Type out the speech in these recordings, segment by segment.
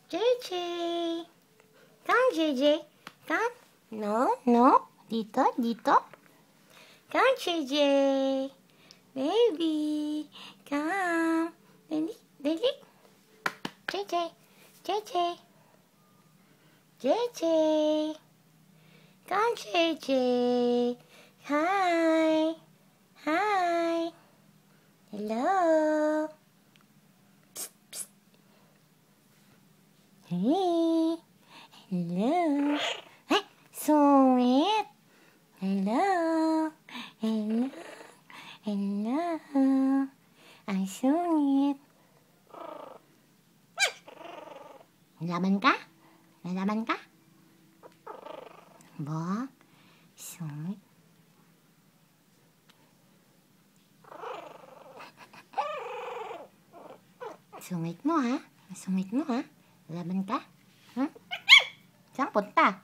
JJ. Come, JJ. Come. No, no. Dito, dito. Come, JJ. Baby. Come. Dali, dali. JJ. JJ. JJ. Come, JJ. Hi. Hi. Hello. Psst, psst. Hey. Hello. Hey, sweet. Hello. Hello. Hello. Ang sweet. Nalaman ka? Nalaman ka? Ba? Sweet. Sungit mo, ha? Sungit mo, ha? Laban ka? Hmm? Saan punta?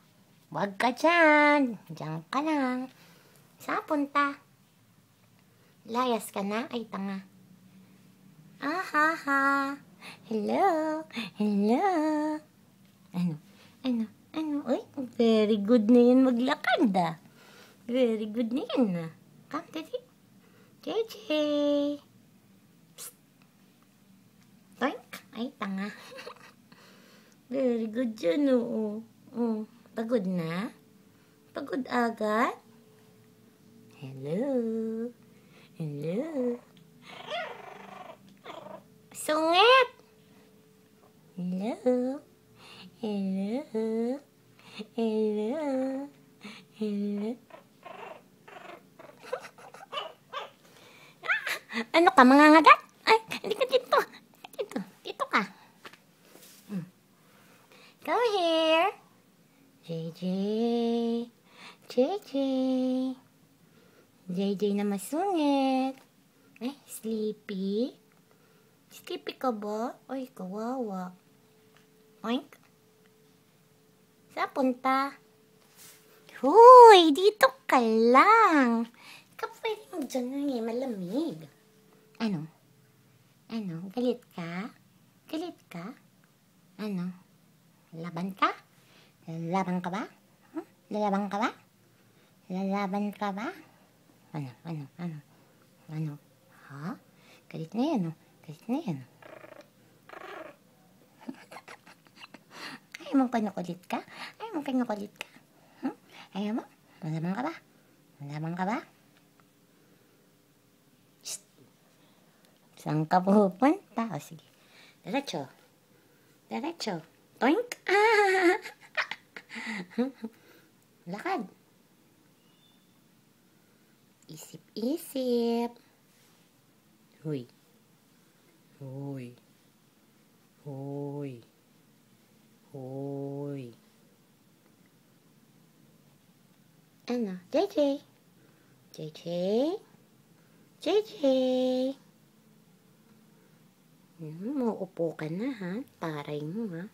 Huwag ka dyan. Diyan ka lang. Saan punta? Layas ka na? Ay, tanga. Ah, ha, ha. Hello. Hello. Ano? Ano? Ano? Uy, very good na yan maglakad, ah. Very good na yan, ah. Come, dali. JJ. Toink. Ay, tanga. Very good yun, oo. Pagod na? Pagod agad? Hello. Hello. Sungit! Hello. Hello. Hello. Hello. Ano ka, mga ngagat? Ay, hindi ka dito. Dito ka. Come here. JJ. JJ. JJ na masungit. Eh, sleepy? Sleepy ka ba? Ay, kawawa. Oink. Saan punta? Huy, dito ka lang. Kapwede mo dyan, malamig. Ano? Ano? Galit ka? Galit ka? Ano? Laban ka? Lalaban ka ba? Huh? Lalaban ka ba? Lalaban ka ba? Ano? Ano? Ano? Ano? Ha? Galit na yan, oh. Galit na yan. Ayaw mong panukulit ka? Ayaw mong panukulit ka? Huh? Ayaw mo? Lalaban ka ba? Lalaban ka ba? Shhh. Saan ka pupunta? O, sige. Diretso. Diretso. Toink! Ah! Lakad. Isip-isip. Huy. Huy. Huy. Huy. Ano? JJ. JJ. JJ. Mauupo ka na, ha? Taray mo, ha?